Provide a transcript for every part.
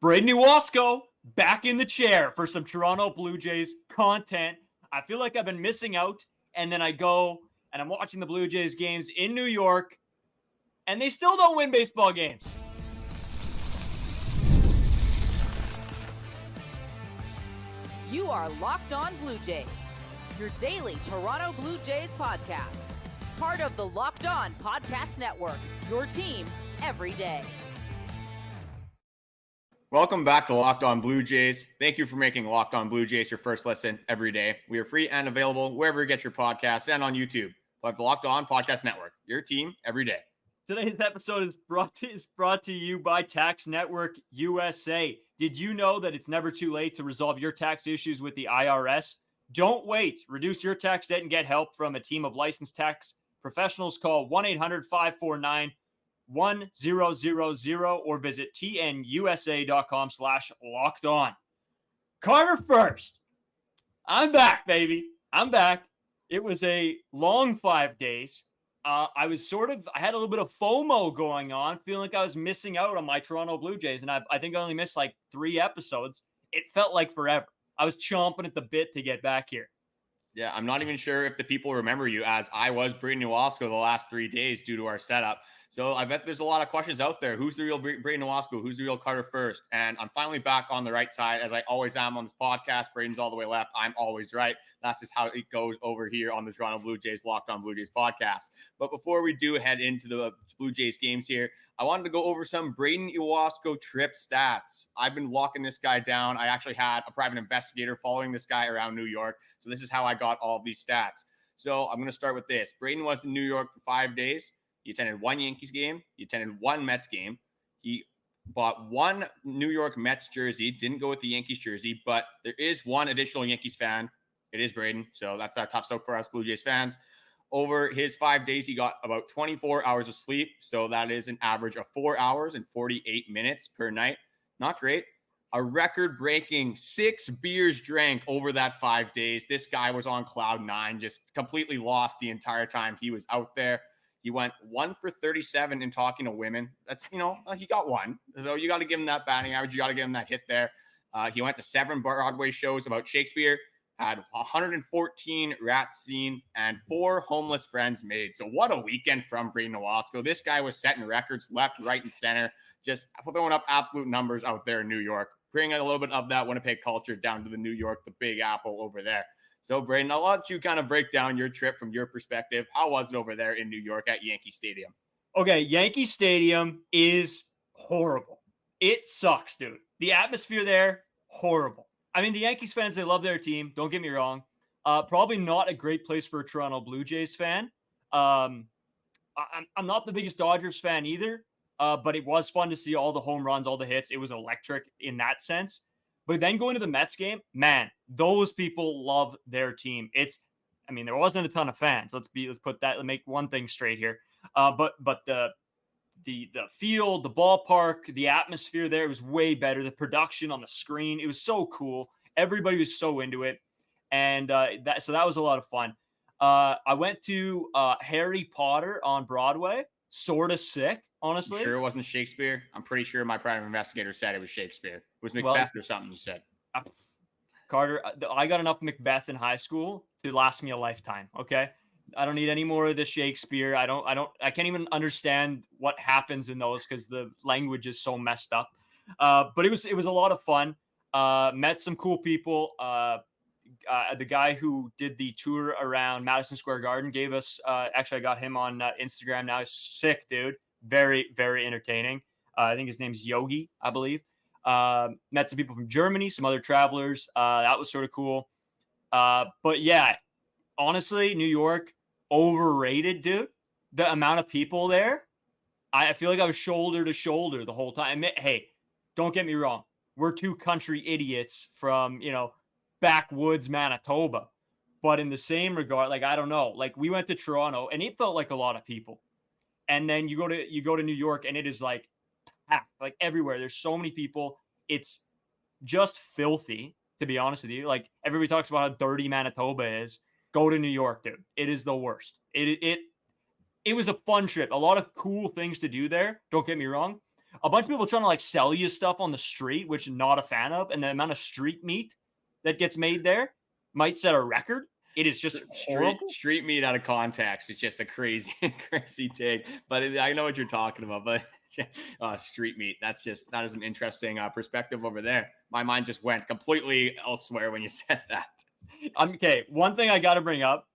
Brayden back in the chair for some Toronto Blue Jays content. I feel like I've been missing out, and then I go and I'm watching the Blue Jays games in New York, and they still don't win baseball games. You are Locked On Blue Jays, your daily Toronto Blue Jays podcast. Part of the Locked On Podcast Network, your team every day. Welcome back to Locked On Blue Jays. Thank you for making Locked On Blue Jays your first listen every day. We are free and available wherever you get your podcasts and on YouTube. But the Locked On Podcast Network, your team every day. Today's episode is brought to you by Tax Network USA. Did you know that it's never too late to resolve your tax issues with the IRS? Don't wait. Reduce your tax debt and get help from a team of licensed tax professionals. Call 1-800-549-1000 or visit tnusa.com/lockedon. Carter first. I'm back, baby. I'm back. It was a long 5 days. I had a little bit of FOMO going on, feeling like I was missing out on my Toronto Blue Jays, and I think I only missed like 3 episodes. It felt like forever. I was chomping at the bit to get back here. Yeah, I'm not even sure if the people remember you, as I was Brayden the last 3 days due to our setup. So I bet there's a lot of questions out there. Who's the real Brayden? Who's the real Carter first? And I'm finally back on the right side, as I always am on this podcast. Brayden's all the way left. I'm always right. That's just how it goes over here on the Toronto Blue Jays Locked On Blue Jays podcast. But before we do head into the Blue Jays games here, I wanted to go over some Brayden trip stats. I've been locking this guy down. I actually had a private investigator following this guy around New York. So this is how I got all of these stats. So I'm going to start with this. Brayden was in New York for 5 days. He attended 1 Yankees game. He attended 1 Mets game. He bought 1 New York Mets jersey. Didn't go with the Yankees jersey, but there is 1 additional Yankees fan. It is Brayden. So that's a tough soak for us Blue Jays fans. Over his 5 days, he got about 24 hours of sleep. So that is an average of 4 hours and 48 minutes per night. Not great. A record-breaking 6 beers drank over that 5 days. This guy was on cloud 9, just completely lost the entire time he was out there. He went 1 for 37 in talking to women. That's, he got 1. So you got to give him that batting average. You got to give him that hit there. He went to 7 Broadway shows about Shakespeare, had 114 rats seen, and 4 homeless friends made. So what a weekend from Brayden Nowasco. This guy was setting records left, right, and center, just throwing up absolute numbers out there in New York, bringing a little bit of that Winnipeg culture down to the New York, the Big Apple over there. So, Brayden, I'll let you kind of break down your trip from your perspective. How was it over there in New York at Yankee Stadium? Okay, Yankee Stadium is horrible. It sucks, dude. The atmosphere there, horrible. I mean, the Yankees fans, they love their team. Don't get me wrong. Probably not a great place for a Toronto Blue Jays fan. I'm not the biggest Dodgers fan either, but it was fun to see all the home runs, all the hits. It was electric in that sense. But then going to the Mets game, man, those people love their team. There wasn't a ton of fans. Let's make one thing straight here. But the field, the ballpark, the atmosphere there was way better. The production on the screen, it was so cool. Everybody was so into it, and that was a lot of fun. I went to Harry Potter on Broadway. Sort of sick, honestly. You sure it wasn't Shakespeare? I'm pretty sure my private investigator said it was Shakespeare. It was Macbeth or something you said. Carter, I got enough Macbeth in high school to last me a lifetime, okay? I don't need any more of the Shakespeare. I can't even understand what happens in those because the language is so messed up. But it was a lot of fun. Met some cool people. The guy who did the tour around Madison Square Garden gave us, actually I got him on Instagram now. Sick, dude. Very, very entertaining. I think his name's Yogi, I believe. Met some people from Germany, some other travelers. That was sort of cool. But yeah, honestly, New York, overrated, dude. The amount of people there, I feel like I was shoulder to shoulder the whole time. Hey, don't get me wrong. We're 2 country idiots from, backwoods Manitoba. But in the same regard, I don't know. We went to Toronto and it felt like a lot of people. And then you go to New York and it is packed, everywhere. There's so many people. It's just filthy, to be honest with you. Everybody talks about how dirty Manitoba is. Go to New York, dude. It is the worst. It was a fun trip. A lot of cool things to do there. Don't get me wrong. a bunch of people trying to like sell you stuff on the street, which I'm not a fan of. And the amount of street meat that gets made there might set a record. It is just horrible. Street meat out of context. It's just a crazy, crazy take. But I know what you're talking about. But street meat. That is an interesting perspective over there. My mind just went completely elsewhere when you said that. Okay, one thing I got to bring up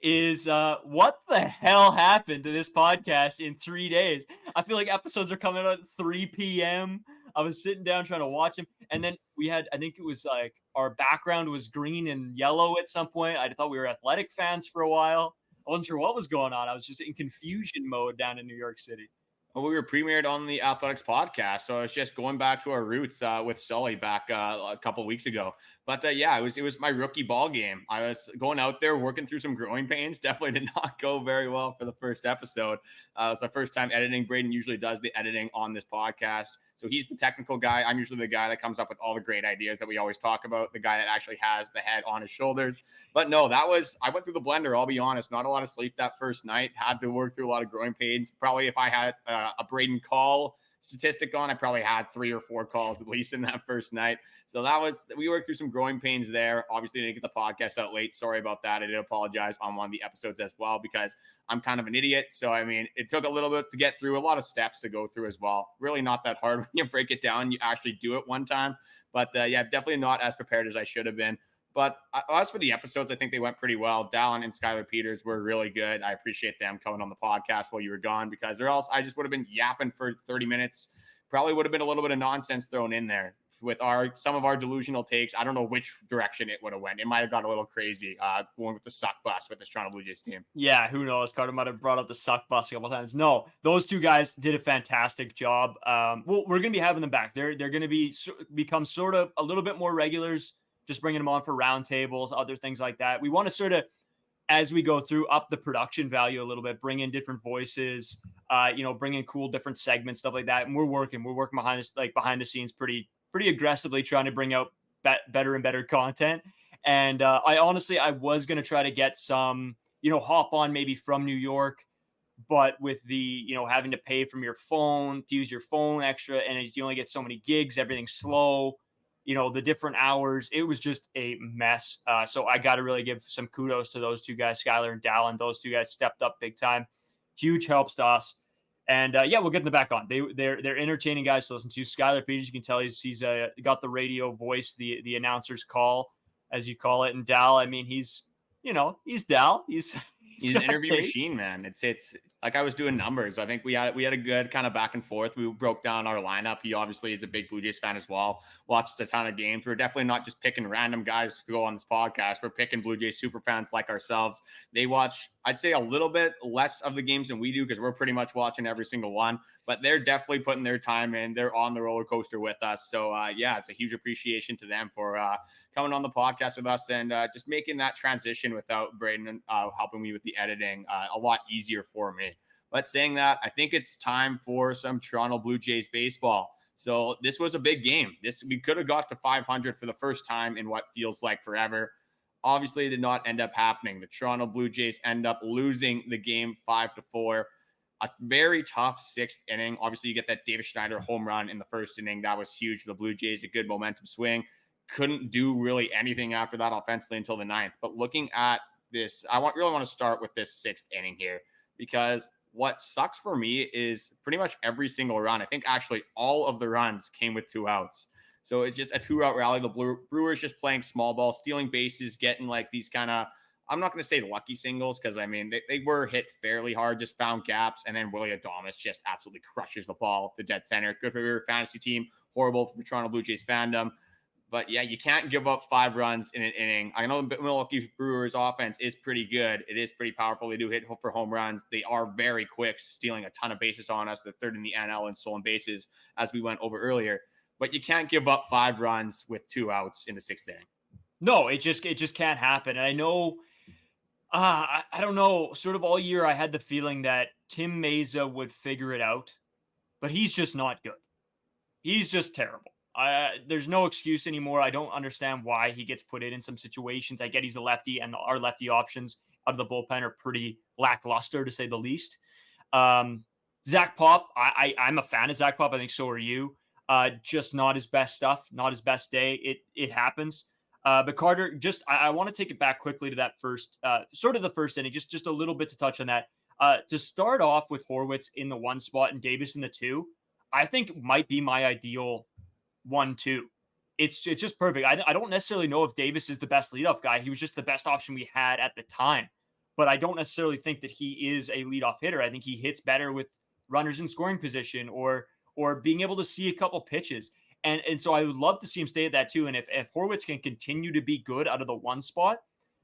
is what the hell happened to this podcast in 3 days? I feel like episodes are coming out at 3 p.m. I was sitting down trying to watch them, and then we had, I think it was like our background was green and yellow at some point. I thought we were Athletic fans for a while. I wasn't sure what was going on. I was just in confusion mode down in New York City. Well, we were premiered on the Athletics podcast, so it's just going back to our roots with Sully back a couple weeks ago. But yeah, it was my rookie ball game. I was going out there working through some growing pains. Definitely did not go very well for the first episode. It's my first time editing. Brayden usually does the editing on this podcast, so he's the technical guy. I'm usually the guy that comes up with all the great ideas that we always talk about, the guy that actually has the head on his shoulders. But no, I went through the blender, I'll be honest. Not a lot of sleep that first night. Had to work through a lot of growing pains. Probably if I had a Brayden call statistic on, I probably had 3 or 4 calls at least in that first night. So we worked through some growing pains there. Obviously didn't get the podcast out late. Sorry about that. I did apologize on one of the episodes as well, because I'm kind of an idiot. So, I mean, it took a little bit to get through, a lot of steps to go through as well. Really not that hard when you break it down. You actually do it one time. But yeah, definitely not as prepared as I should have been. But as for the episodes, I think they went pretty well. Dallin and Skylar Peters were really good. I appreciate them coming on the podcast while you were gone, because I just would have been yapping for 30 minutes. Probably would have been a little bit of nonsense thrown in there with some of our delusional takes. I don't know which direction it would have went. It might have got a little crazy going with the suck bus with the Toronto Blue Jays team. Yeah, who knows? Carter might have brought up the suck bus a couple times. No, those two guys did a fantastic job. Well, we're going to be having them back. They're going to become sort of a little bit more regulars, just bringing them on for roundtables, other things like that. We want to sort of, as we go through, up the production value a little bit, bring in different voices, bring in cool different segments, stuff like that. And we're working behind the scenes pretty aggressively, trying to bring out better and better content. And I was going to try to get some, hop on maybe from New York, but with the, having to pay from your phone to use your phone extra, and you only get so many gigs, everything's slow, the different hours, it was just a mess. So I got to really give some kudos to those two guys, Skylar and Dallin. Those two guys stepped up big time. Huge helps to us. And yeah, we'll get them back on. They're entertaining guys to listen to. Skylar Peters, you can tell he's got the radio voice, the announcer's call, as you call it. And Dal, I mean, he's Dal. He's an interview machine, man. It's like I was doing numbers. I think we had a good kind of back and forth. We broke down our lineup. He obviously is a big Blue Jays fan as well. Watches a ton of games. We're definitely not just picking random guys to go on this podcast. We're picking Blue Jays super fans like ourselves. They watch, I'd say, a little bit less of the games than we do, because we're pretty much watching every single one. But they're definitely putting their time in. They're on the roller coaster with us. So yeah, it's a huge appreciation to them for coming on the podcast with us, and just making that transition without Brayden helping me with the editing a lot easier for me. But saying that, I think it's time for some Toronto Blue Jays baseball. So this was a big game. We could have got to 500 for the first time in what feels like forever. Obviously, it did not end up happening. The Toronto Blue Jays end up losing the game 5-4. A very tough 6th inning. Obviously, you get that David Schneider home run in the first inning. That was huge for the Blue Jays. A good momentum swing. Couldn't do really anything after that offensively until the 9th. But looking at this, I really want to start with this 6th inning here, because what sucks for me is pretty much every single run. I think actually all of the runs came with 2 outs. So it's just a 2-out rally. The Brewers just playing small ball, stealing bases, getting like these kind of, I'm not going to say lucky singles, because I mean, they were hit fairly hard, just found gaps. And then Willie Adames just absolutely crushes the ball to dead center. Good for your fantasy team. Horrible for Toronto Blue Jays fandom. But yeah, you can't give up 5 runs in an inning. I know the Milwaukee Brewers offense is pretty good. It is pretty powerful. They do hit for home runs. They are very quick, stealing a ton of bases on us. They're 3rd in the NL in stolen bases, as we went over earlier. But you can't give up 5 runs with 2 outs in the 6th inning. No, it just can't happen. And I know, I don't know, sort of all year I had the feeling that Tim Mayza would figure it out, but he's just not good. He's just terrible. There's no excuse anymore. I don't understand why he gets put in some situations. I get he's a lefty, and our lefty options out of the bullpen are pretty lackluster, to say the least. Zach Pop, I'm a fan of Zach Pop. I think so are you. Just not his best stuff, not his best day. It happens. But Carter, just I want to take it back quickly to that first, sort of the first inning, just a little bit to touch on that. To start off with Horwitz in the 1 spot and Davis in the 2, I think might be my ideal 1-2. It's just perfect. I don't necessarily know if Davis is the best leadoff guy. He was just the best option we had at the time. But I don't necessarily think that he is a leadoff hitter. I think he hits better with runners in scoring position or being able to see a couple pitches. And so I would love to see him stay at that too. And if Horwitz can continue to be good out of the 1 spot,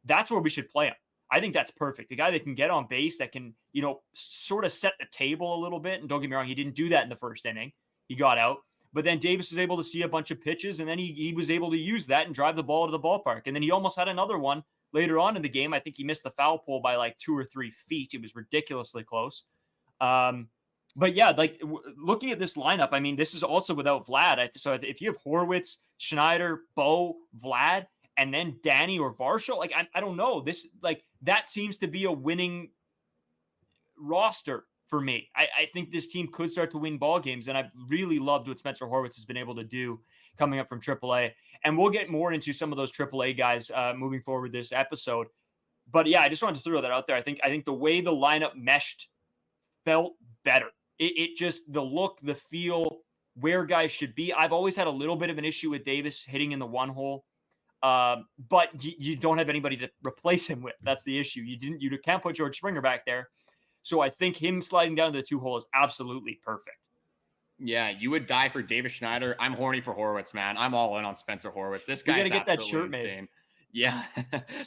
that's where we should play him. I think that's perfect. The guy that can get on base, that can, sort of set the table a little bit. And don't get me wrong, he didn't do that in the first inning. He got out. But then Davis was able to see a bunch of pitches, and then he was able to use that and drive the ball to the ballpark. And then he almost had another one later on in the game. I think he missed the foul pole by like 2 or 3 feet. It was ridiculously close. But yeah, like looking at this lineup, I mean, this is also without Vlad. So if you have Horwitz, Schneider, Bo, Vlad, and then Danny or Varsho, like I don't know, this like that seems to be a winning roster for me. I think this team could start to win ball games, and I've really loved what Spencer Horwitz has been able to do coming up from AAA. And we'll get more into some of those AAA guys moving forward this episode. But yeah, I just wanted to throw that out there. I think the way the lineup meshed felt better. It just the look, the feel, where guys should be. I've always had a little bit of an issue with Davis hitting in the 1 hole. But you don't have anybody to replace him with. That's the issue. You can't put George Springer back there. So I think him sliding down to the 2 hole is absolutely perfect. Yeah, you would die for Davis Schneider. I'm horny for Horwitz, man. I'm all in on Spencer Horwitz. This guy's gotta get that shirt insane. made. Yeah,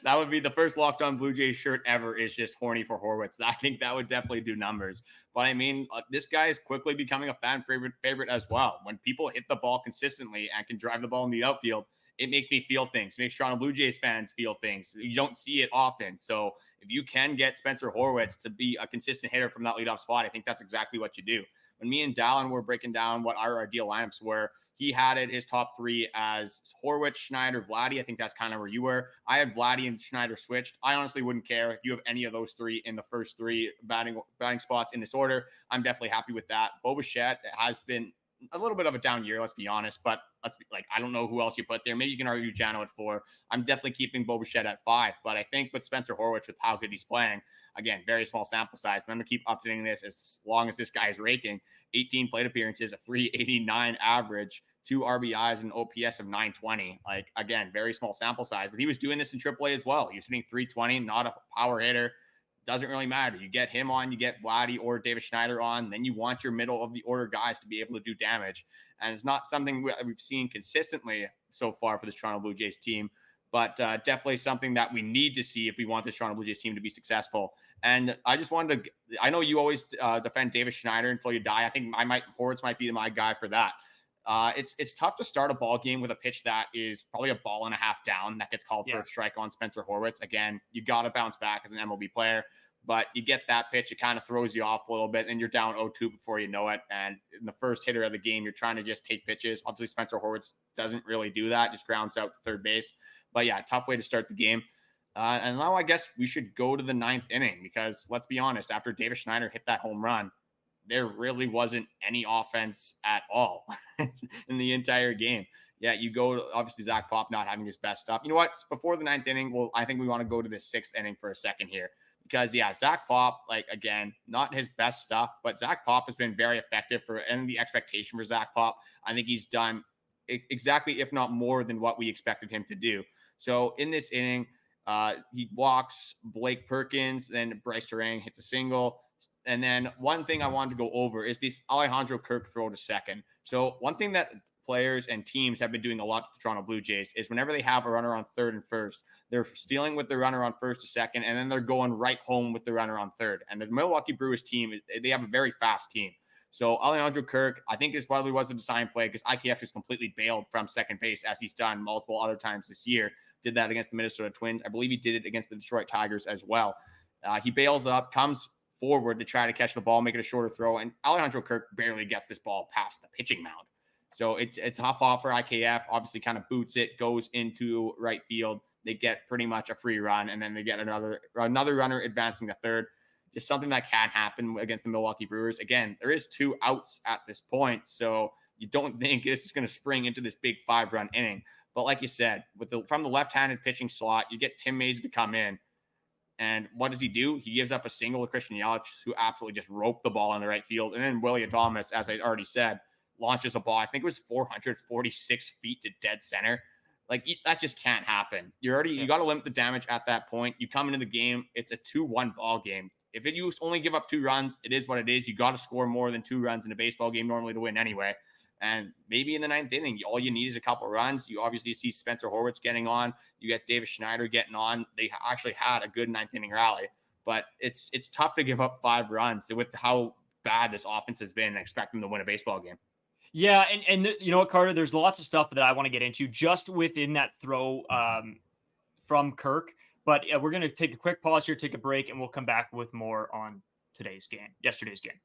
that would be the first Locked On Blue Jays shirt ever, is just horny for Horwitz. I think that would definitely do numbers. But I mean, this guy is quickly becoming a fan favorite as well. When people hit the ball consistently and can drive the ball in the outfield, it makes me feel things. It makes Toronto Blue Jays fans feel things. You don't see it often. So if you can get Spencer Horwitz to be a consistent hitter from that leadoff spot, I think that's exactly what you do. When me and Dallin were breaking down what our ideal lineups were, he had it his top 3 as Horwitz, Schneider, Vladdy. I think that's kind of where you were. I had Vladdy and Schneider switched. I honestly wouldn't care if you have any of those 3 in the first 3 batting spots in this order. I'm definitely happy with that. Bo Bichette has been a little bit of a down year, let's be honest, but I don't know who else you put there. Maybe you can argue Jano at 4. I'm definitely keeping Bo Bichette at 5, but I think with Spencer Horwitz, with how good he's playing, again, very small sample size, but I'm going to keep updating this as long as this guy is raking. 18 plate appearances, a 389 average, 2 RBIs, and OPS of 920. Like, again, very small sample size, but he was doing this in AAA as well. He was hitting 320, not a power hitter. Doesn't really matter. You get him on, you get Vladdy or David Schneider on, then you want your middle of the order guys to be able to do damage. And it's not something we've seen consistently so far for this Toronto Blue Jays team, but definitely something that we need to see if we want this Toronto Blue Jays team to be successful. And I just wanted to, I know you always defend David Schneider until you die. I think Horwitz might be my guy for that. It's tough to start a ball game with a pitch that is probably a ball and a half down that gets called for a strike on Spencer Horwitz. Again, you got to bounce back as an MLB player, but you get that pitch, it kind of throws you off a little bit, and you're down 0-2 before you know it. And in the first hitter of the game, you're trying to just take pitches. Obviously, Spencer Horwitz doesn't really do that, just grounds out to third base. But yeah, tough way to start the game. And now I guess we should go to the 9th inning, because let's be honest, after David Schneider hit that home run, there really wasn't any offense at all in the entire game. Yeah, you go to, obviously, Zach Pop not having his best stuff. You know what? Before the 9th inning, well, I think we want to go to the 6th inning for a second here. Because, yeah, Zach Pop, like, again, not his best stuff, but Zach Pop has been very effective and the expectation for Zach Pop, I think he's done exactly, if not more than what we expected him to do. So in this inning, he walks Blake Perkins, then Bryce Terang hits a single. And then one thing I wanted to go over is this Alejandro Kirk throw to second. So one thing that players and teams have been doing a lot to the Toronto Blue Jays is whenever they have a runner on third and first, they're stealing with the runner on first to second, and then they're going right home with the runner on third. And the Milwaukee Brewers team, they have a very fast team. So Alejandro Kirk, I think this probably was a design play, because IKF has completely bailed from second base, as he's done multiple other times this year. Did that against the Minnesota Twins. I believe he did it against the Detroit Tigers as well. He bails up, comes forward to try to catch the ball, make it a shorter throw, and Alejandro Kirk barely gets this ball past the pitching mound. So it's a tough off for IKF, obviously kind of boots it, goes into right field. They get pretty much a free run, and then they get another runner advancing to third. just something that can happen against the Milwaukee Brewers. Again, there is 2 outs at this point, so you don't think this is going to spring into this big 5-run inning. But like you said, from the left-handed pitching slot, you get Tim Mayza to come in. And what does he do? He gives up a single to Christian Yelich, who absolutely just roped the ball in the right field. And then Willie Adames, as I already said, launches a ball. I think it was 446 feet to dead center. Like, that just can't happen. You got to limit the damage at that point. You come into the game, it's a 2-1 ball game. If you only give up 2 runs, it is what it is. You got to score more than 2 runs in a baseball game normally to win anyway. And maybe in the 9th inning, all you need is a couple runs. You obviously see Spencer Horwitz getting on. You get David Schneider getting on. They actually had a good 9th inning rally. But it's tough to give up 5 runs with how bad this offense has been and expect them to win a baseball game. Yeah, and you know what, Carter? There's lots of stuff that I want to get into just within that throw from Kirk. But we're going to take a quick pause here, take a break, and we'll come back with more on yesterday's game.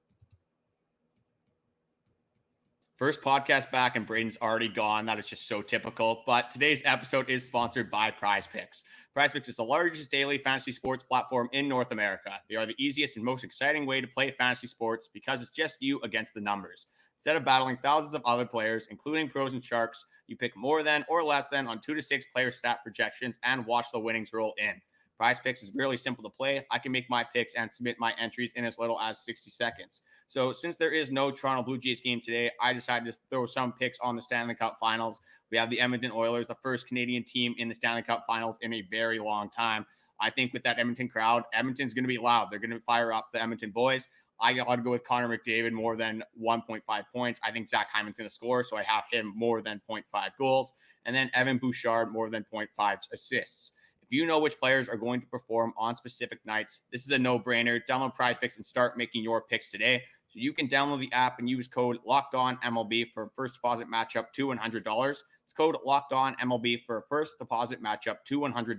First podcast back and Brayden's already gone. That is just so typical. But today's episode is sponsored by Prize Picks. Prize Picks is the largest daily fantasy sports platform in North America. They are the easiest and most exciting way to play fantasy sports because it's just you against the numbers. Instead of battling thousands of other players, including pros and sharks, you pick more than or less than on 2 to 6 player stat projections and watch the winnings roll in. Prize Picks is really simple to play. I can make my picks and submit my entries in as little as 60 seconds. So since there is no Toronto Blue Jays game today, I decided to throw some picks on the Stanley Cup Finals. We have the Edmonton Oilers, the first Canadian team in the Stanley Cup Finals in a very long time. I think with that Edmonton crowd, Edmonton's going to be loud. They're going to fire up the Edmonton boys. I got to go with Connor McDavid more than 1.5 points. I think Zach Hyman's going to score, so I have him more than 0.5 goals. And then Evan Bouchard more than 0.5 assists. If you know which players are going to perform on specific nights, this is a no-brainer. Download Prize Picks and start making your picks today. So you can download the app and use code LOCKEDONMLB for a first deposit matchup to $100. It's code LOCKEDONMLB for a first deposit matchup to $100.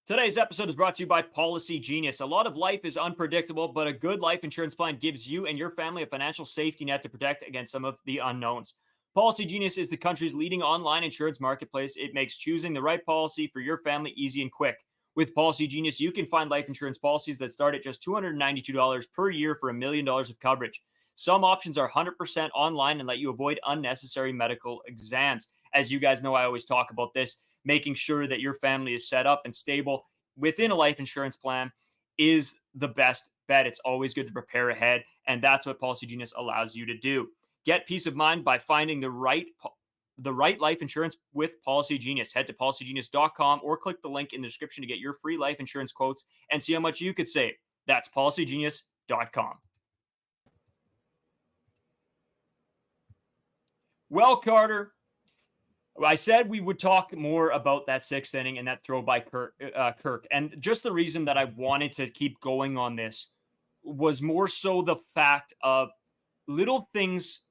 Today's episode is brought to you by Policy Genius. A lot of life is unpredictable, but a good life insurance plan gives you and your family a financial safety net to protect against some of the unknowns. Policy Genius is the country's leading online insurance marketplace. It makes choosing the right policy for your family easy and quick. With Policy Genius, you can find life insurance policies that start at just $292 per year for $1 million of coverage. Some options are 100% online and let you avoid unnecessary medical exams. As you guys know, I always talk about this. Making sure that your family is set up and stable within a life insurance plan is the best bet. It's always good to prepare ahead, and that's what Policy Genius allows you to do. Get peace of mind by finding the right life insurance with Policy Genius. Head to policygenius.com or click the link in the description to get your free life insurance quotes and see how much you could save. That's policygenius.com. Well, Carter, I said we would talk more about that 6th inning and that throw by Kirk. And just the reason that I wanted to keep going on this was more so the fact of little things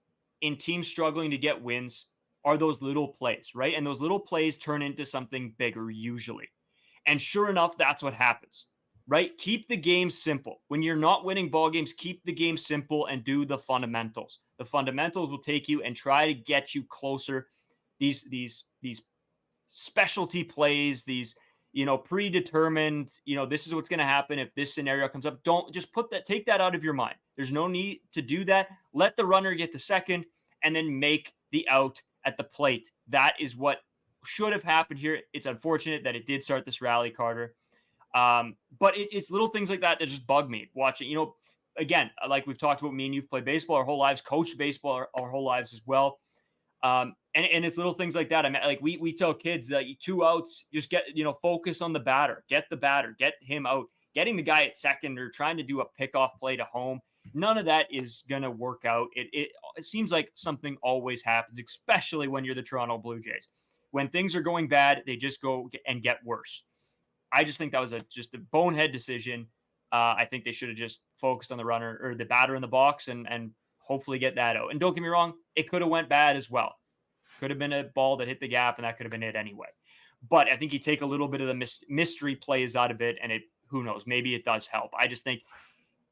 in teams struggling to get wins are those little plays, right? And those little plays turn into something bigger usually. And sure enough, that's what happens, right? Keep the game simple. When you're not winning ball games, keep the game simple and do the fundamentals. The fundamentals will take you and try to get you closer. These specialty plays, these, predetermined, this is what's going to happen if this scenario comes up. Don't just take that out of your mind. There's no need to do that. Let the runner get the second and then make the out at the plate. That is what should have happened here. It's unfortunate that it did start this rally, Carter. But it's little things like that just bug me watching. Again, like we've talked about, me and you've played baseball our whole lives, coached baseball our whole lives as well. And it's little things like that. I mean, like we tell kids that 2 outs, just focus on the batter, get him out, getting the guy at second or trying to do a pickoff play to home. None of that is going to work out. It seems like something always happens, especially when you're the Toronto Blue Jays. When things are going bad, they just go and get worse. I just think that was just a bonehead decision. I think they should have just focused on the runner or the batter in the box and hopefully get that out. And don't get me wrong, it could have went bad as well. Could have been a ball that hit the gap, and that could have been it anyway. But I think you take a little bit of the mystery plays out of it, and who knows, maybe it does help. I just think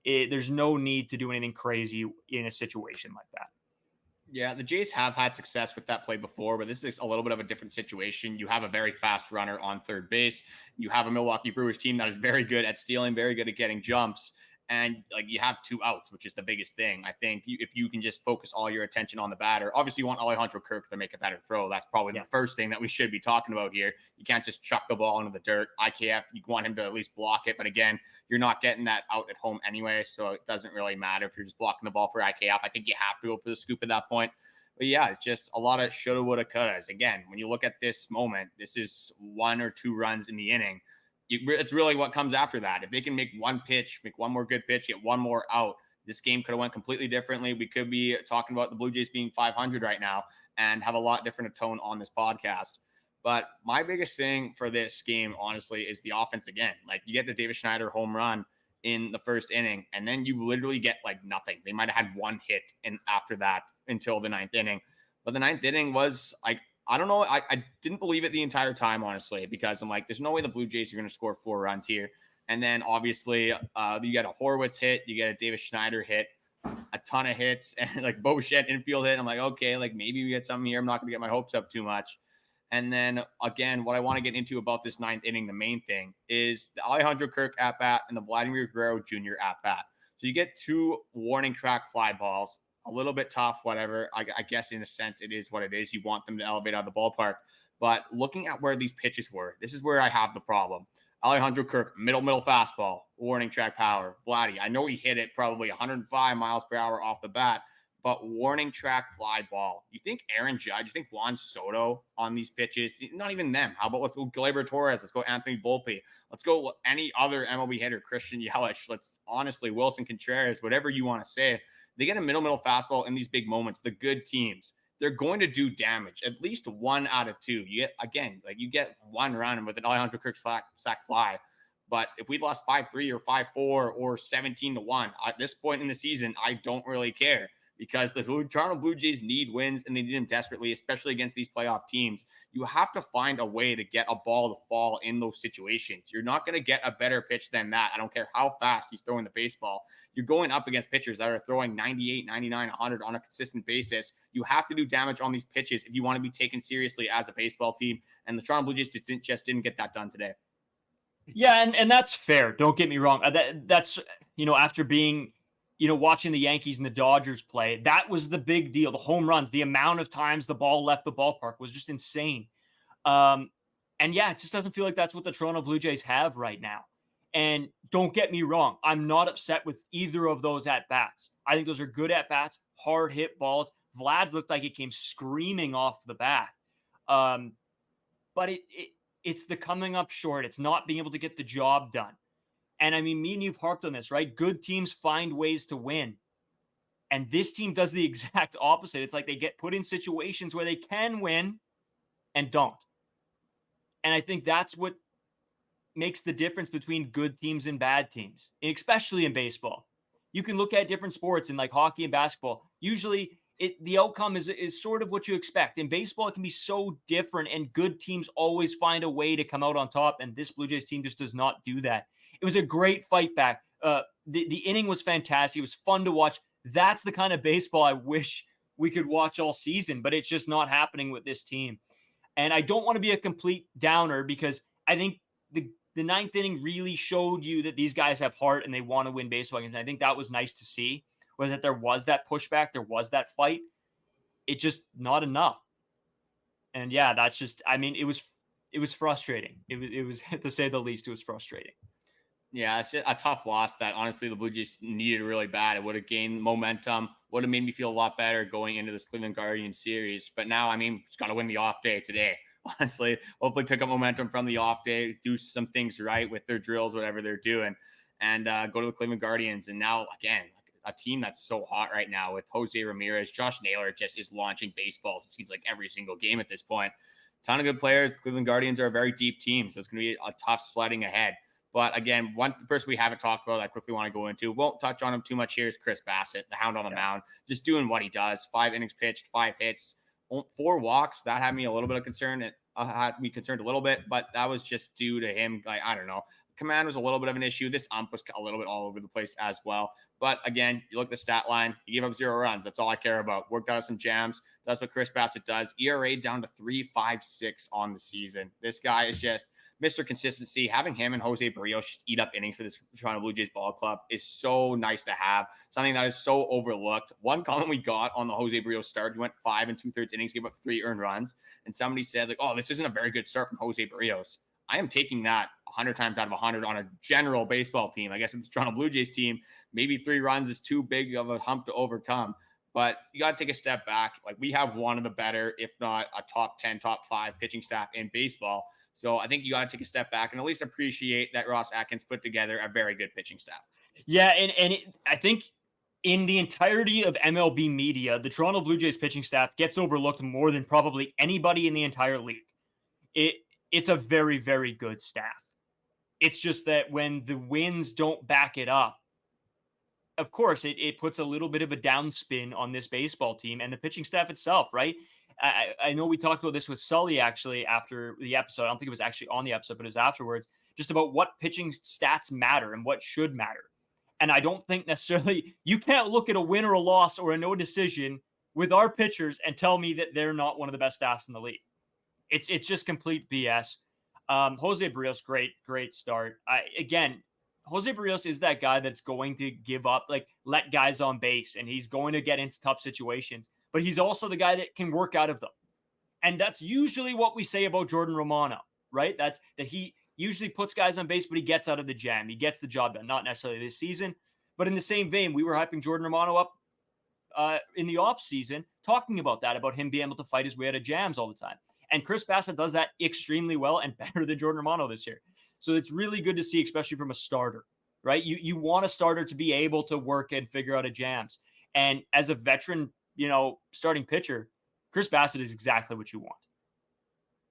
there's no need to do anything crazy in a situation like that. Yeah, the Jays have had success with that play before, but this is a little bit of a different situation. You have a very fast runner on third base. You have a Milwaukee Brewers team that is very good at stealing, very good at getting jumps. And like you have 2 outs, which is the biggest thing. I think if you can just focus all your attention on the batter, obviously you want Alejandro Kirk to make a better throw. That's probably the first thing that we should be talking about here. You can't just chuck the ball into the dirt. IKF, you want him to at least block it. But again, you're not getting that out at home anyway. So it doesn't really matter if you're just blocking the ball for IKF. I think you have to go for the scoop at that point. But yeah, it's just a lot of shoulda, woulda, couldas. Again, when you look at this moment, this is 1 or 2 runs in the inning. It's really what comes after that. If they can make one pitch, make one more good pitch, get one more out, this game could have went completely differently. We could be talking about the Blue Jays being 500 right now and have a lot different tone on this podcast. But my biggest thing for this game, honestly, is the offense again. Like you get the David Schneider home run in the first inning, and then you literally get like nothing. They might have had 1 hit and after that until the 9th inning. But the 9th inning was like, I don't know. I didn't believe it the entire time, honestly, because I'm like, there's no way the Blue Jays are going to score 4 runs here. And then obviously you get a Horwitz hit, you get a David Schneider hit, a ton of hits, and like Boschett infield hit. I'm like, okay, like maybe we get something here. I'm not going to get my hopes up too much. And then again, what I want to get into about this 9th inning, the main thing is the Alejandro Kirk at bat and the Vladimir Guerrero Jr. at bat. So you get 2 warning track fly balls. A little bit tough, whatever. I guess in a sense, it is what it is. You want them to elevate out of the ballpark. But looking at where these pitches were, this is where I have the problem. Alejandro Kirk, middle fastball, warning track power. Vladdy, I know he hit it probably 105 miles per hour off the bat, but warning track fly ball. You think Aaron Judge, you think Juan Soto on these pitches? Not even them. How about let's go Gleyber Torres? Let's go Anthony Volpe. Let's go any other MLB hitter, Christian Yelich. Let's honestly, Wilson Contreras, whatever you want to say. They get a middle fastball in these big moments. The good teams, they're going to do damage. At least 1 out of 2. You get, again, like you get 1 run with an Alejandro Kirk sack fly. But if we lost 5-3 or 5-4 or 17-1 at this point in the season, I don't really care. Because the Toronto Blue Jays need wins and they need them desperately, especially against these playoff teams. You have to find a way to get a ball to fall in those situations. You're not going to get a better pitch than that. I don't care how fast he's throwing the baseball. You're going up against pitchers that are throwing 98, 99, 100 on a consistent basis. You have to do damage on these pitches if you want to be taken seriously as a baseball team. And the Toronto Blue Jays just didn't get that done today. Yeah, and that's fair. Don't get me wrong. That's, after being watching the Yankees and the Dodgers play, that was the big deal. The home runs, the amount of times the ball left the ballpark was just insane. And yeah, it just doesn't feel like that's what the Toronto Blue Jays have right now. And don't get me wrong, I'm not upset with either of those at-bats. I think those are good at-bats, hard hit balls. Vlad's looked like he came screaming off the bat. But it's the coming up short. It's not being able to get the job done. And I mean, me and you've harped on this, right? Good teams find ways to win. And this team does the exact opposite. It's like they get put in situations where they can win and don't. And I think that's what makes the difference between good teams and bad teams, especially in baseball. You can look at different sports in like hockey and basketball. Usually the outcome is sort of what you expect. In baseball, it can be so different, and good teams always find a way to come out on top. And this Blue Jays team just does not do that. It was a great fight back. The inning was fantastic. It was fun to watch. That's the kind of baseball I wish we could watch all season, but it's just not happening with this team. And I don't want to be a complete downer because I think the 9th inning really showed you that these guys have heart and they want to win baseball games. I think that was nice to see, was that there was that pushback, there was that fight. It just not enough. And yeah, that's just, I mean, it was frustrating. It was to say the least, it was frustrating. Yeah, it's a tough loss that honestly the Blue Jays needed really bad. It would have gained momentum, would have made me feel a lot better going into this Cleveland Guardians series. But now, I mean, it's got to win the off day today. Honestly, hopefully pick up momentum from the off day, do some things right with their drills, whatever they're doing, and go to the Cleveland Guardians. And now, again, a team that's so hot right now with Jose Ramirez, Josh Naylor just is launching baseballs. It seems like every single game at this point. Ton of good players. The Cleveland Guardians are a very deep team, so it's going to be a tough sledding ahead. But again, one person we haven't talked about that I quickly want to go into, won't touch on him too much here, is Chris Bassitt, the hound on the mound, just doing what he does. 5 innings pitched, 5 hits, 4 walks. That had me a little bit of concern. It had me concerned a little bit, but that was just due to him. Like, I don't know, Command was a little bit of an issue. This ump was a little bit all over the place as well. But again, you look at the stat line, he gave up 0 runs. That's all I care about. Worked out of some jams. That's what Chris Bassitt does. ERA down to 3.56 on the season. This guy is just Mr. Consistency. Having him and Jose Barrios just eat up innings for this Toronto Blue Jays ball club is so nice to have. Something that is so overlooked. One comment we got on the Jose Barrios start, he went 5 2/3 innings, gave up 3 earned runs. And somebody said, like, oh, this isn't a very good start from Jose Barrios. I am taking that 100 times out of 100 on a general baseball team. I guess it's the Toronto Blue Jays team. Maybe 3 runs is too big of a hump to overcome. But you got to take a step back. Like, we have one of the better, if not a top 10, top 5 pitching staff in baseball. So I think you got to take a step back and at least appreciate that Ross Atkins put together a very good pitching staff. Yeah, and I think in the entirety of MLB media, the Toronto Blue Jays pitching staff gets overlooked more than probably anybody in the entire league. It's a very, very good staff. It's just that when the wins don't back it up, of course, it puts a little bit of a downspin on this baseball team and the pitching staff itself, right? I know we talked about this with Sully actually after the episode. I don't think it was actually on the episode, but it was afterwards, just about what pitching stats matter and what should matter. And I don't think necessarily you can't look at a win or a loss or a no decision with our pitchers and tell me that they're not one of the best staffs in the league. It's just complete BS. Jose Barrios, great start. Jose Barrios is that guy that's going to give up, like let guys on base, and he's going to get into tough situations. But he's also the guy that can work out of them. And that's usually what we say about Jordan Romano, right? That he usually puts guys on base, but he gets out of the jam. He gets the job done. Not necessarily this season, but in the same vein, we were hyping Jordan Romano up in the offseason, talking about that, about him being able to fight his way out of jams all the time. And Chris Bassitt does that extremely well and better than Jordan Romano this year. So it's really good to see, especially from a starter, right? You want a starter to be able to work and figure out a jams. And as a veteran, starting pitcher, Chris Bassitt is exactly what you want.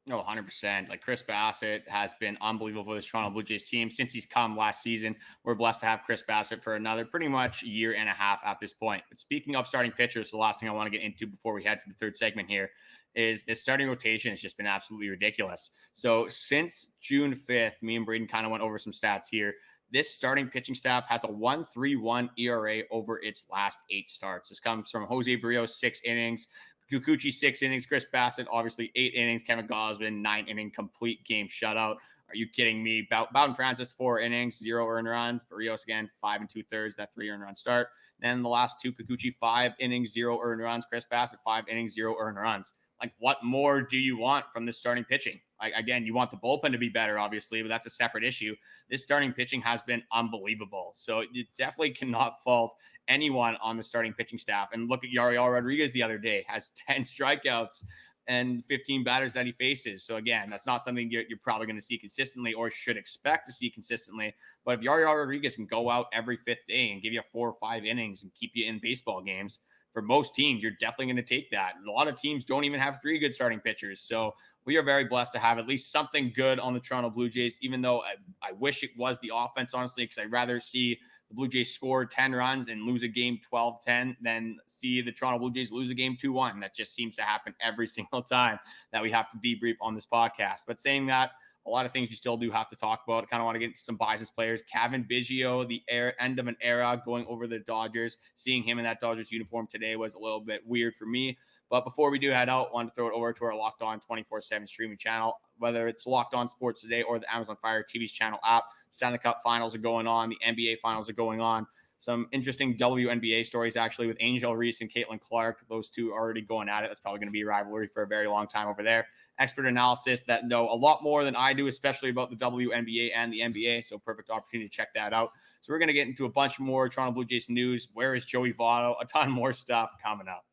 No, 100%. Like, Chris Bassitt has been unbelievable for this Toronto Blue Jays team since he's come last season. We're blessed to have Chris Bassitt for another pretty much year and a half at this point. But speaking of starting pitchers, the last thing I want to get into before we head to the third segment here is this starting rotation has just been absolutely ridiculous. So since June 5th, me and Brayden kind of went over some stats here. This starting pitching staff has a 1.31 ERA over its last 8 starts. This comes from Jose Barrios, 6 innings. Kikuchi, 6 innings. Chris Bassitt, obviously 8 innings. Kevin Gausman, 9-inning complete game shutout. Are you kidding me? Bowden Francis, 4 innings, 0 earned runs. Barrios again, 5 2/3, that 3 earned run start. Then the last 2, Kikuchi, 5 innings, 0 earned runs. Chris Bassitt, 5 innings, 0 earned runs. Like, what more do you want from this starting pitching? Like, again, you want the bullpen to be better, obviously, but that's a separate issue. This starting pitching has been unbelievable. So you definitely cannot fault anyone on the starting pitching staff. And look at Yariel Rodriguez the other day, has 10 strikeouts and 15 batters that he faces. So again, that's not something you're probably going to see consistently or should expect to see consistently. But if Yariel Rodriguez can go out every 5th day and give you 4 or 5 innings and keep you in baseball games, for most teams, you're definitely going to take that. A lot of teams don't even have 3 good starting pitchers. So we are very blessed to have at least something good on the Toronto Blue Jays, even though I wish it was the offense, honestly, because I'd rather see the Blue Jays score 10 runs and lose a game 12-10 than see the Toronto Blue Jays lose a game 2-1. That just seems to happen every single time that we have to debrief on this podcast. But saying that, a lot of things you still do have to talk about. I kind of want to get into some biased players. Kevin Biggio, the end of an era, going over the Dodgers. Seeing him in that Dodgers uniform today was a little bit weird for me. But before we do head out, I wanted to throw it over to our Locked On 24/7 streaming channel, whether it's Locked On Sports Today or the Amazon Fire TV's channel app. Stanley Cup finals are going on. The NBA finals are going on. Some interesting WNBA stories, actually, with Angel Reese and Caitlin Clark. Those two are already going at it. That's probably going to be a rivalry for a very long time over there. Expert analysis that know a lot more than I do, especially about the WNBA and the NBA. So perfect opportunity to check that out. So we're going to get into a bunch more Toronto Blue Jays news. Where is Joey Votto? A ton more stuff coming up.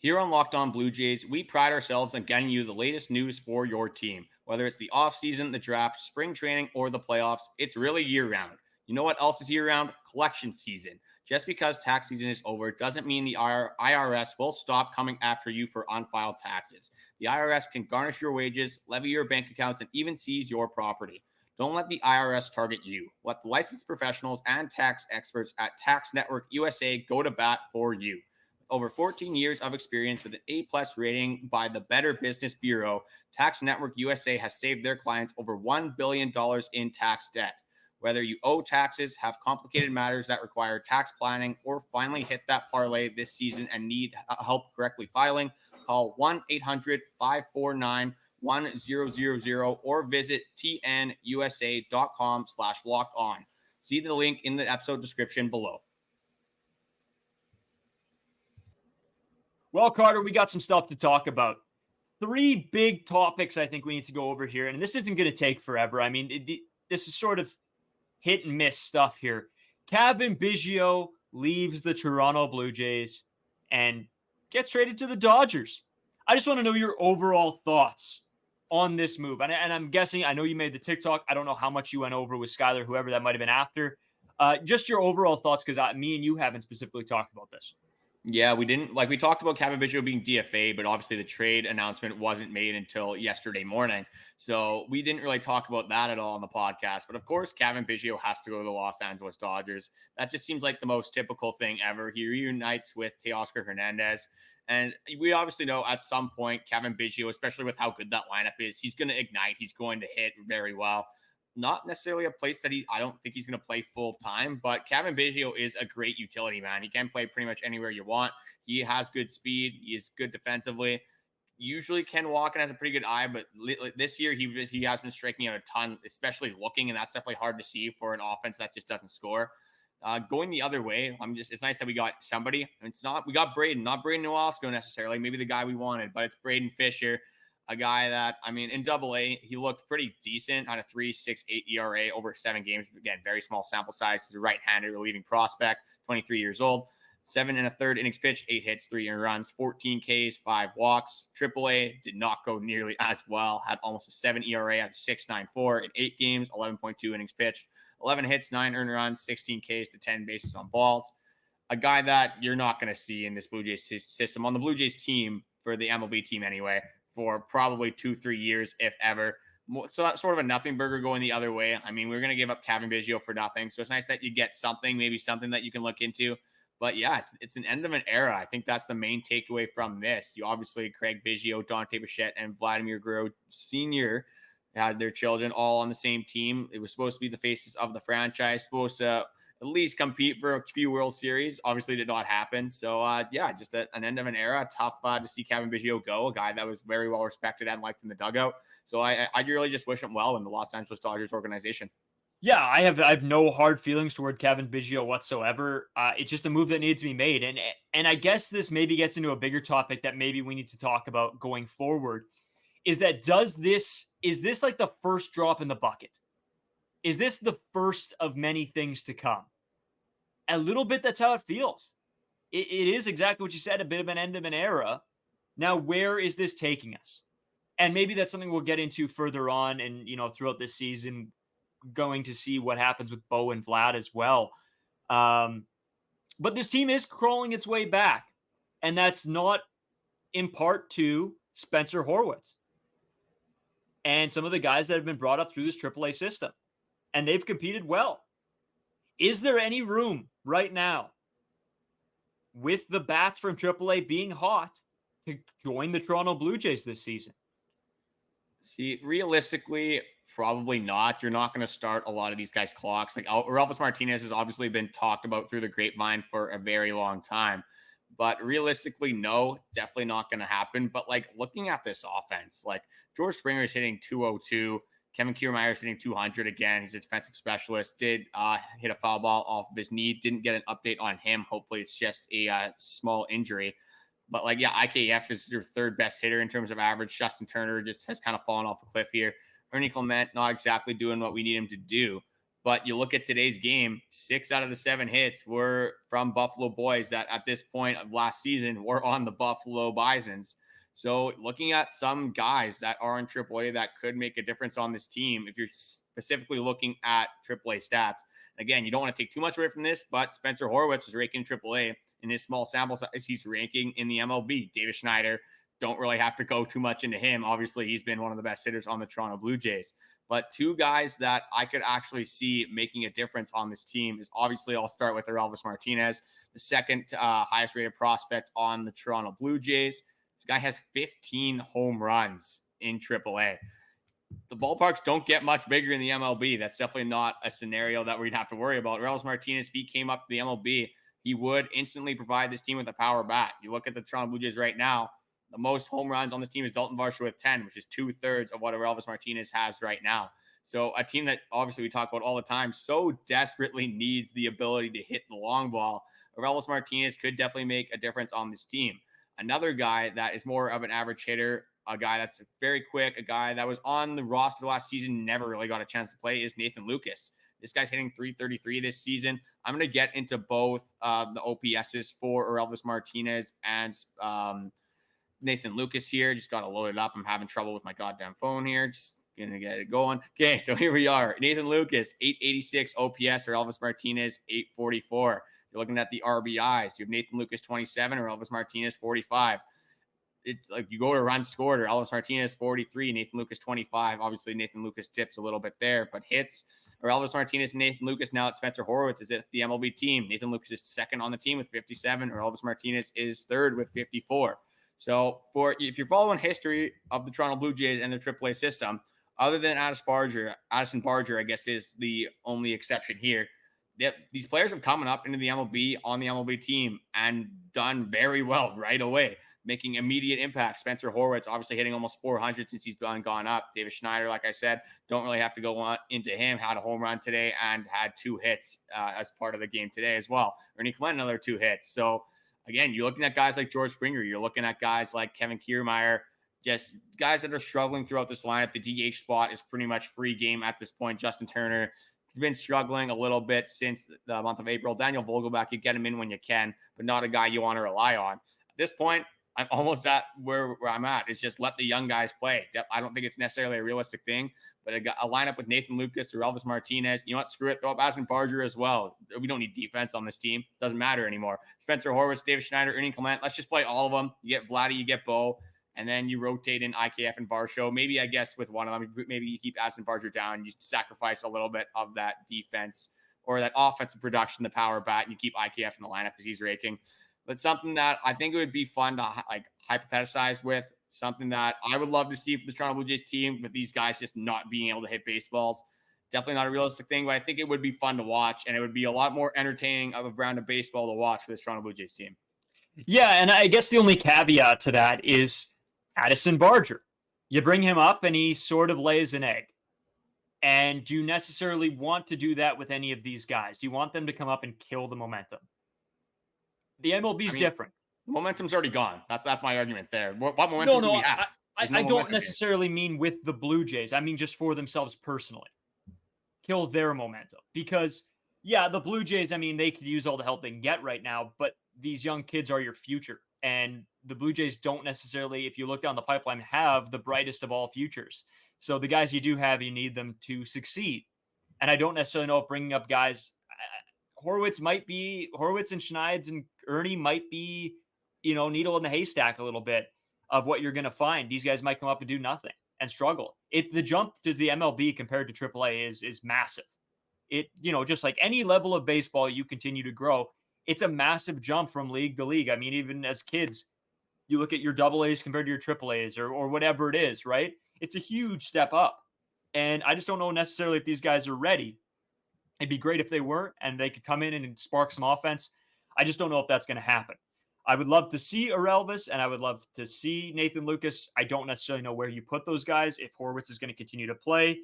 Here on Locked On Blue Jays, we pride ourselves on getting you the latest news for your team. Whether it's the offseason, the draft, spring training, or the playoffs, it's really year-round. You know what else is year-round? Collection season. Just because tax season is over doesn't mean the IRS will stop coming after you for unfiled taxes. The IRS can garnish your wages, levy your bank accounts, and even seize your property. Don't let the IRS target you. Let the licensed professionals and tax experts at Tax Network USA go to bat for you. With over 14 years of experience with an A-plus rating by the Better Business Bureau, Tax Network USA has saved their clients over $1 billion in tax debt. Whether you owe taxes, have complicated matters that require tax planning, or finally hit that parlay this season and need help correctly filing, call 1-800-549-1000 or visit tnusa.com/locked-on. See the link in the episode description below. Well, Carter, we got some stuff to talk about. 3 big topics I think we need to go over here, and this isn't going to take forever. I mean, this is sort of hit and miss stuff here. Cavan Biggio leaves the Toronto Blue Jays and gets traded to the Dodgers. I just want to know your overall thoughts on this move. And I'm guessing, I know you made the TikTok. I don't know how much you went over with Skyler, whoever that might have been after. Just your overall thoughts, because me and you haven't specifically talked about this. Yeah, we didn't. We talked about Cavan Biggio being DFA, but obviously the trade announcement wasn't made until yesterday morning. So we didn't really talk about that at all on the podcast. But of course, Cavan Biggio has to go to the Los Angeles Dodgers. That just seems like the most typical thing ever. He reunites with Teoscar Hernandez. And we obviously know at some point, Cavan Biggio, especially with how good that lineup is, he's going to ignite. He's going to hit very well. Not necessarily a place that I don't think he's going to play full time, but Cavan Biggio is a great utility man. He can play pretty much anywhere you want. He has good speed. He is good defensively. Usually Ken Walken has a pretty good eye, but this year he has been striking out a ton, especially looking, and that's definitely hard to see for an offense that just doesn't score. Going the other way, it's nice that we got somebody. We got Brayden, not Brayden Nowalsko necessarily, maybe the guy we wanted, but it's Brayden Fisher. A guy that, in Double-A, he looked pretty decent on a 3.68 ERA over 7 games. Again, very small sample size. He's a right-handed relieving prospect, 23 years old. 7 1/3 innings pitched, 8 hits, 3 earned runs, 14 Ks, 5 walks. Triple-A did not go nearly as well. Had almost a 7 ERA at 6.94 in 8 games, 11.2 innings pitched, 11 hits, 9 earned runs, 16 Ks to 10 bases on balls. A guy that you're not going to see in this Blue Jays system, on the Blue Jays team, for the MLB team anyway, for probably 2-3 years, if ever. So that's sort of a nothing burger going the other way. We're going to give up Cavan Biggio for nothing. So it's nice that you get something, maybe something that you can look into. But yeah, it's an end of an era. I think that's the main takeaway from this. You obviously, Craig Biggio, Dante Bichette, and Vladimir Guerrero Sr. had their children all on the same team. It was supposed to be the faces of the franchise, supposed to at least compete for a few World Series. Obviously did not happen. So just an end of an era. Tough to see Cavan Biggio go, a guy that was very well respected and liked in the dugout. So I really just wish him well in the Los Angeles Dodgers organization. Yeah, I have no hard feelings toward Cavan Biggio whatsoever. It's just a move that needs to be made. And I guess this maybe gets into a bigger topic that maybe we need to talk about going forward, is that is this like the first drop in the bucket? Is this the first of many things to come? A little bit, that's how it feels. It is exactly what you said, a bit of an end of an era. Now, where is this taking us? And maybe that's something we'll get into further on and, throughout this season, going to see what happens with Bo and Vlad as well. But this team is crawling its way back. And that's not in part to Spencer Horwitz and some of the guys that have been brought up through this AAA system. And they've competed well. Is there any room right now, with the bats from AAA being hot, to join the Toronto Blue Jays this season? See, realistically, probably not. You're not going to start a lot of these guys' clocks. Like Orelvis Martinez has obviously been talked about through the grapevine for a very long time. But realistically, no, definitely not going to happen. But looking at this offense, George Springer is hitting 202. Kevin Kiermaier is hitting 200 again. He's a defensive specialist. Did hit a foul ball off of his knee. Didn't get an update on him. Hopefully it's just a small injury. But IKF is your third best hitter in terms of average. Justin Turner just has kind of fallen off the cliff here. Ernie Clement not exactly doing what we need him to do. But you look at today's game, 6 out of the 7 hits were from Buffalo boys that at this point of last season were on the Buffalo Bisons. So looking at some guys that are in AAA that could make a difference on this team, if you're specifically looking at AAA stats, again, you don't want to take too much away from this, but Spencer Horwitz was ranking AAA in his small sample size. He's ranking in the MLB. David Schneider, don't really have to go too much into him. Obviously, he's been one of the best hitters on the Toronto Blue Jays. But two guys that I could actually see making a difference on this team is obviously I'll start with Elvis Martinez, the second highest rated prospect on the Toronto Blue Jays. This guy has 15 home runs in AAA. The ballparks don't get much bigger in the MLB. That's definitely not a scenario that we'd have to worry about. Elvis Martinez, if he came up to the MLB, he would instantly provide this team with a power bat. You look at the Toronto Blue Jays right now, the most home runs on this team is Dalton Varsho with 10, which is 2/3 of what Elvis Martinez has right now. So a team that obviously we talk about all the time so desperately needs the ability to hit the long ball. Elvis Martinez could definitely make a difference on this team. Another guy that is more of an average hitter, a guy that's very quick, a guy that was on the roster last season, never really got a chance to play, is Nathan Lucas. This guy's hitting .333 this season. I'm going to get into both the OPSs for Elvis Martinez and Nathan Lucas here. Just got to load it up. I'm having trouble with my goddamn phone here. Just going to get it going. Okay, so here we are. Nathan Lucas, 886 OPS, or Elvis Martinez, 844. You're looking at the RBIs. You have Nathan Lucas, 27, or Elvis Martinez, 45. It's like you go to run scored, or Elvis Martinez 43, Nathan Lucas 25. Obviously, Nathan Lucas tips a little bit there, but hits, or Elvis Martinez and Nathan Lucas. Now it's Spencer Horwitz is at the MLB team. Nathan Lucas is second on the team with 57, or Elvis Martinez is third with 54. So if you're following history of the Toronto Blue Jays and the AAA system, other than Addison Barger, I guess is the only exception here. These players have come up into the MLB on the MLB team and done very well right away, making immediate impact. Spencer Horwitz obviously hitting almost 400 since he's gone up. David Schneider, like I said, don't really have to go on into him. Had a home run today and had 2 hits as part of the game today as well. Ernie Clement, another 2 hits. So again, you're looking at guys like George Springer. You're looking at guys like Kevin Kiermaier, just guys that are struggling throughout this lineup. The DH spot is pretty much free game at this point. Justin Turner has been struggling a little bit since the month of April. Daniel Vogelbach, you get him in when you can, but not a guy you want to rely on. At this point, I'm almost at where I'm at. It's just let the young guys play. I don't think it's necessarily a realistic thing, but a lineup with Nathan Lucas or Elvis Martinez, you know what? Screw it. Throw up Addison Barger as well. We don't need defense on this team. Doesn't matter anymore. Spencer Horwitz, David Schneider, Ernie Clement. Let's just play all of them. You get Vladdy, you get Bo, and then you rotate in IKF and Varsho. Maybe, I guess, with one of them, maybe you keep Addison Barger down. You sacrifice a little bit of that defense or that offensive production, the power bat, and you keep IKF in the lineup because he's raking. But something that I think it would be fun to hypothesize with, something that I would love to see for the Toronto Blue Jays team, with these guys just not being able to hit baseballs. Definitely not a realistic thing, but I think it would be fun to watch, and it would be a lot more entertaining of a round of baseball to watch for this Toronto Blue Jays team. Yeah, and I guess the only caveat to that is Addison Barger. You bring him up, and he sort of lays an egg. And do you necessarily want to do that with any of these guys? Do you want them to come up and kill the momentum? The MLB is different. The momentum's already gone. That's my argument there. What momentum do we have? I don't necessarily mean with the Blue Jays. I mean just for themselves personally. Kill their momentum. Because, yeah, the Blue Jays, I mean, they could use all the help they can get right now, but these young kids are your future. And the Blue Jays don't necessarily, if you look down the pipeline, have the brightest of all futures. So the guys you do have, you need them to succeed. And I don't necessarily know if bringing up guys... Horwitz and Schneids and Ernie might be, needle in the haystack a little bit of what you're going to find. These guys might come up and do nothing and struggle. The jump to the MLB compared to AAA is massive. Just like any level of baseball you continue to grow, it's a massive jump from league to league. I mean, even as kids, you look at your AA's compared to your AAA's or whatever it is, right? It's a huge step up. And I just don't know necessarily if these guys are ready. It'd be great if they were, and they could come in and spark some offense. I just don't know if that's going to happen. I would love to see Elvis, and I would love to see Nathan Lucas. I don't necessarily know where you put those guys. If Horwitz is going to continue to play,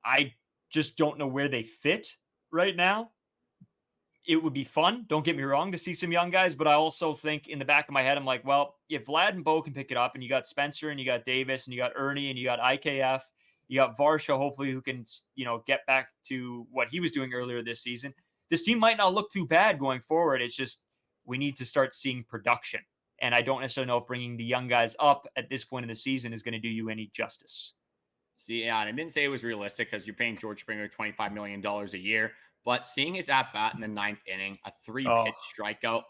I just don't know where they fit right now. It would be fun, don't get me wrong, to see some young guys, but I also think in the back of my head, I'm like, well, if Vlad and Bo can pick it up, and you got Spencer, and you got Davis, and you got Ernie, and you got IKF, you got Varsho, hopefully, who can, get back to what he was doing earlier this season. This team might not look too bad going forward. It's just we need to start seeing production. And I don't necessarily know if bringing the young guys up at this point in the season is going to do you any justice. See, yeah, and I didn't say it was realistic because you're paying George Springer $25 million a year. But seeing his at-bat in the 9th inning, a 3-pitch strikeout,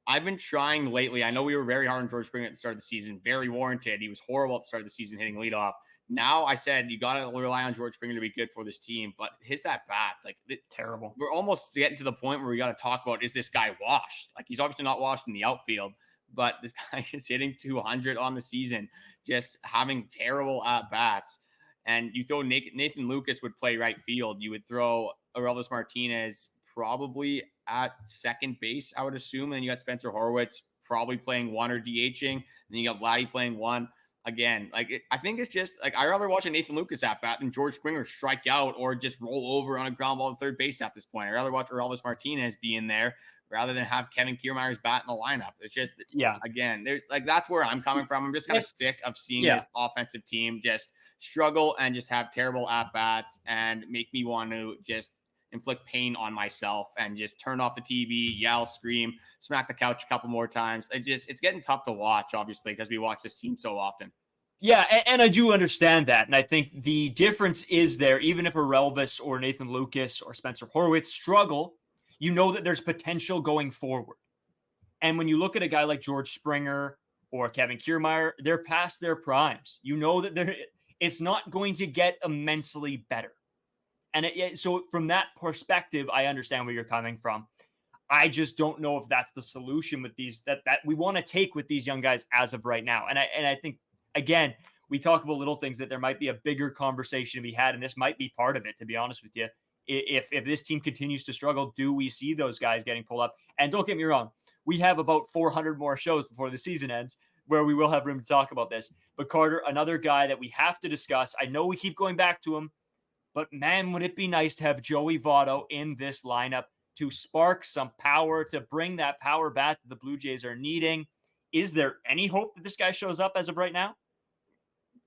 I've been trying lately. I know we were very hard on George Springer at the start of the season, very warranted. He was horrible at the start of the season hitting leadoff. Now I said you got to rely on George Springer to be good for this team, but his at bats, like Terrible. we're almost getting to the point where we got to talk about, is this guy washed? Like, he's obviously not washed in the outfield, but this guy is hitting 200 on the season, just having terrible at bats. And you throw Nathan Lucas would play right field. You would throw Aurelvis Martinez probably at second base, I would assume. And you got Spencer Horwitz probably playing one or DHing. And then you got Vladdy playing one. Again, I think it's just like, I'd rather watch a Nathan Lucas at bat than George Springer strike out or just roll over on a ground ball to third base at this point. I'd rather watch Aurelvis Martinez be in there rather than have Kevin Kiermaier's bat in the lineup. It's just, again, that's where I'm coming from. I'm just kind of sick of seeing this offensive team just struggle and just have terrible at bats and make me want to just inflict pain on myself and just turn off the TV, yell, scream, smack the couch a couple more times. It's getting tough to watch, obviously, because we watch this team so often. Yeah, and I do understand that. And I think the difference is there, even if Aurelvis or Nathan Lucas or Spencer Horwitz struggle, you know that there's potential going forward. And when you look at a guy like George Springer or Kevin Kiermaier, they're past their primes. You know that it's not going to get immensely better. And so from that perspective, I understand where you're coming from. I just don't know if that's the solution with these that we want to take with these young guys as of right now. And I think, again, we talk about little things that there might be a bigger conversation to be had, and this might be part of it, to be honest with you. If this team continues to struggle, do we see those guys getting pulled up? And don't get me wrong, we have about 400 more shows before the season ends where we will have room to talk about this. But Carter, another guy that we have to discuss. I know we keep going back to him, but man, would it be nice to have Joey Votto in this lineup to spark some power, to bring that power back that the Blue Jays are needing. Is there any hope that this guy shows up as of right now?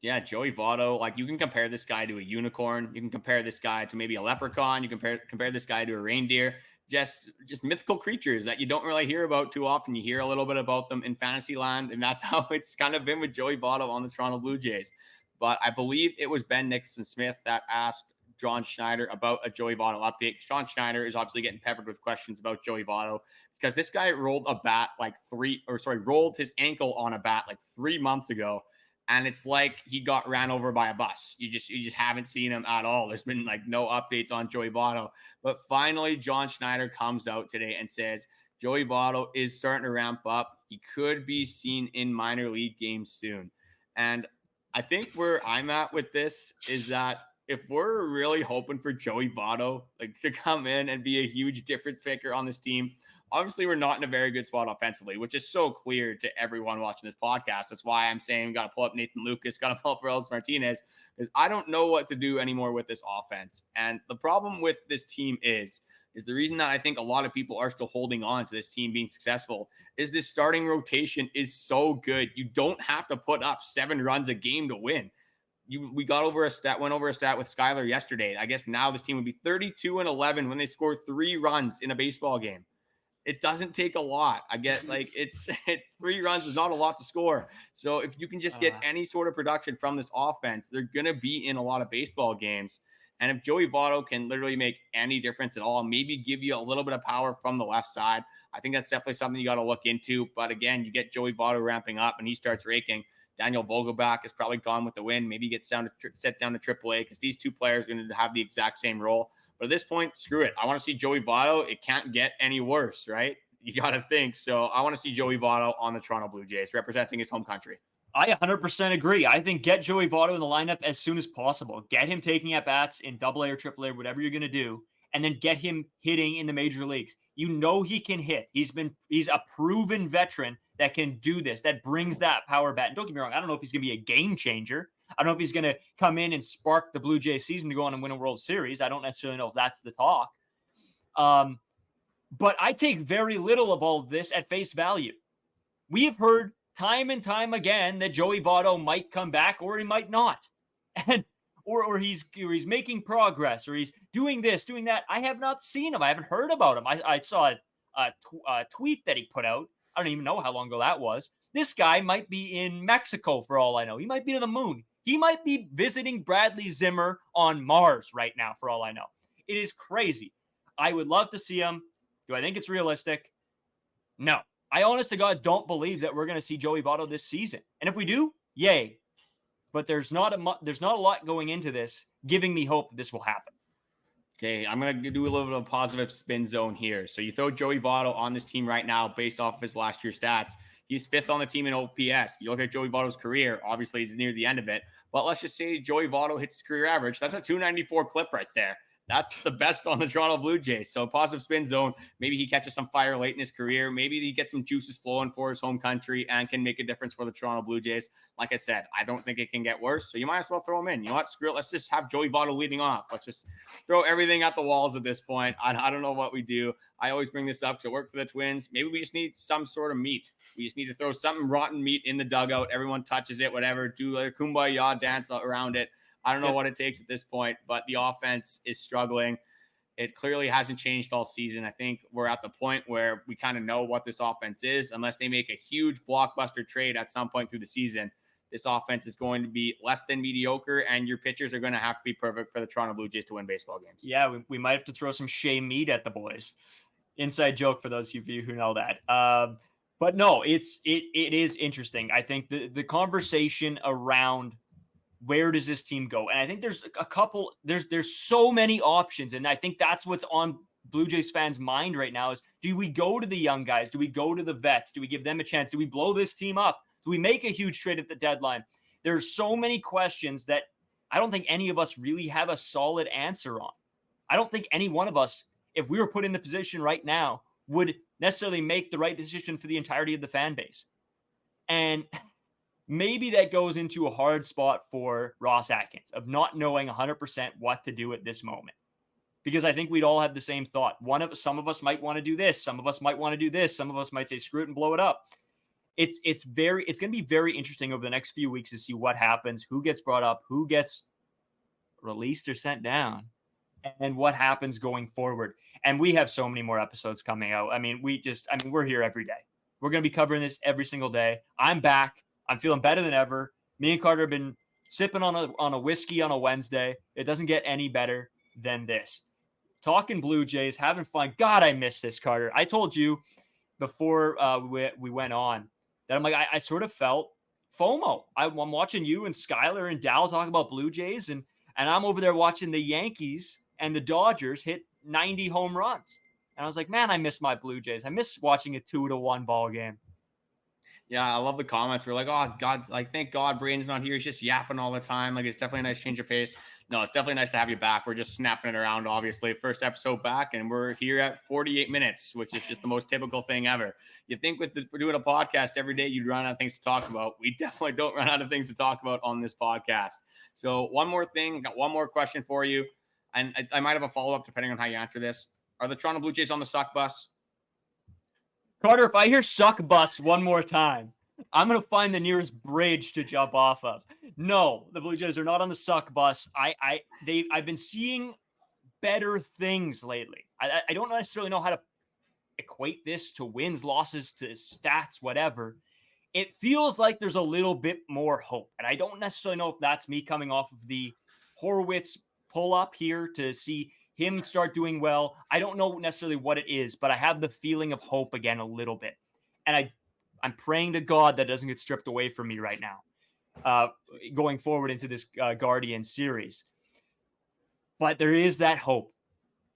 Yeah, Joey Votto, like, you can compare this guy to a unicorn. You can compare this guy to maybe a leprechaun. You compare this guy to a reindeer. Just mythical creatures that you don't really hear about too often. You hear a little bit about them in fantasy land, and that's how it's kind of been with Joey Votto on the Toronto Blue Jays. But I believe it was Ben Nicholson-Smith that asked John Schneider about a Joey Votto update. John Schneider is obviously getting peppered with questions about Joey Votto because this guy rolled his ankle on a bat like 3 months ago. And it's like he got ran over by a bus. You just haven't seen him at all. There's been like no updates on Joey Votto. But finally, John Schneider comes out today and says Joey Votto is starting to ramp up. He could be seen in minor league games soon. And I think where I'm at with this is that if we're really hoping for Joey Votto like to come in and be a huge difference maker on this team, obviously we're not in a very good spot offensively, which is so clear to everyone watching this podcast. That's why I'm saying got to pull up Nathan Lucas, got to pull up Aurelvis Martinez, because I don't know what to do anymore with this offense. And the problem with this team is the reason that I think a lot of people are still holding on to this team being successful is this starting rotation is so good. You don't have to put up 7 runs a game to win. We went over a stat with Skyler yesterday. I guess now this team would be 32-11 when they score 3 runs in a baseball game. It doesn't take a lot. I get like it's 3 runs is not a lot to score. So if you can just get any sort of production from this offense, they're going to be in a lot of baseball games. And if Joey Votto can literally make any difference at all, maybe give you a little bit of power from the left side, I think that's definitely something you got to look into. But again, you get Joey Votto ramping up and he starts raking. Daniel Vogelbach is probably gone with the win. Maybe he gets set down to AAA because these 2 players are going to have the exact same role. But at this point, screw it. I want to see Joey Votto. It can't get any worse, right? You got to think. So I want to see Joey Votto on the Toronto Blue Jays representing his home country. I 100% agree. I think get Joey Votto in the lineup as soon as possible. Get him taking at bats in AA or AAA, whatever you're going to do, and then get him hitting in the major leagues. You know he can hit. He's a proven veteran that can do this, that brings that power bat. And don't get me wrong, I don't know if he's going to be a game changer. I don't know if he's going to come in and spark the Blue Jays season to go on and win a World Series. I don't necessarily know if that's the talk. But I take very little of all of this at face value. We have heard time and time again that Joey Votto might come back or he might not. And or he's making progress or he's doing this, doing that. I have not seen him. I haven't heard about him. I saw a tweet that he put out. I don't even know how long ago that was. This guy might be in Mexico for all I know. He might be to the moon. He might be visiting Bradley Zimmer on Mars right now for all I know. It is crazy. I would love to see him. Do I think it's realistic? No. I honest to God don't believe that we're going to see Joey Votto this season. And if we do, yay. but there's not a lot going into this giving me hope that this will happen. Okay, I'm going to do a little bit of a positive spin zone here. So you throw Joey Votto on this team right now based off of his last year's stats. He's 5th on the team in OPS. You look at Joey Votto's career, obviously he's near the end of it. But let's just say Joey Votto hits his career average. That's a 294 clip right there. That's the best on the Toronto Blue Jays. So positive spin zone. Maybe he catches some fire late in his career. Maybe he gets some juices flowing for his home country and can make a difference for the Toronto Blue Jays. Like I said, I don't think it can get worse. So you might as well throw him in. You know what? Screw it. Let's just have Joey Votto leading off. Let's just throw everything at the walls at this point. I don't know what we do. I always bring this up to work for the Twins. Maybe we just need some sort of meat. We just need to throw something rotten meat in the dugout. Everyone touches it, whatever. Do a kumbaya dance around it. I don't know what it takes at this point, but the offense is struggling. It clearly hasn't changed all season. I think we're at the point where we kind of know what this offense is. Unless they make a huge blockbuster trade at some point through the season, this offense is going to be less than mediocre, and your pitchers are going to have to be perfect for the Toronto Blue Jays to win baseball games. Yeah, we might have to throw some Shea meat at the boys. Inside joke for those of you who know that. But no, it is interesting. I think the conversation around where does this team go? And I think there's a couple, there's so many options. And I think that's what's on Blue Jays fans' mind right now is, do we go to the young guys? Do we go to the vets? Do we give them a chance? Do we blow this team up? Do we make a huge trade at the deadline? There's so many questions that I don't think any of us really have a solid answer on. I don't think any one of us, if we were put in the position right now, would necessarily make the right decision for the entirety of the fan base. And maybe that goes into a hard spot for Ross Atkins of not knowing 100% what to do at this moment. Because I think we'd all have the same thought. Some of us might want to do this. Some of us might want to do this. Some of us might say, screw it and blow it up. It's going to be very interesting over the next few weeks to see what happens, who gets brought up, who gets released or sent down, and what happens going forward. And we have so many more episodes coming out. I mean, we're here every day. We're going to be covering this every single day. I'm back. I'm feeling better than ever. Me and Carter have been sipping on a whiskey on a Wednesday. It doesn't get any better than this. Talking Blue Jays, having fun. God, I miss this, Carter. I told you before we went on that I'm like, I sort of felt FOMO. I'm watching you and Skylar and Dal talk about Blue Jays, and I'm over there watching the Yankees and the Dodgers hit 90 home runs. And I was like, man, I miss my Blue Jays. I miss watching a 2-1 ball game. Yeah, I love the comments. We're like, oh, God, like, thank God Brayden's not here. He's just yapping all the time. Like, it's definitely a nice change of pace. No, it's definitely nice to have you back. We're just snapping it around, obviously. First episode back, and we're here at 48 minutes, which is just the most typical thing ever. You think we're doing a podcast every day, you'd run out of things to talk about. We definitely don't run out of things to talk about on this podcast. So one more thing, got one more question for you. And I might have a follow-up depending on how you answer this. Are the Toronto Blue Jays on the suck bus? Carter, if I hear suck bus one more time, I'm going to find the nearest bridge to jump off of. No, the Blue Jays are not on the suck bus. I've been seeing better things lately. I don't necessarily know how to equate this to wins, losses, to stats, whatever. It feels like there's a little bit more hope. And I don't necessarily know if that's me coming off of the Horwitz pull-up here to see him start doing well. I don't know necessarily what it is, but I have the feeling of hope again a little bit. And I'm praying to God that doesn't get stripped away from me right now, going forward into this Guardian series. But there is that hope.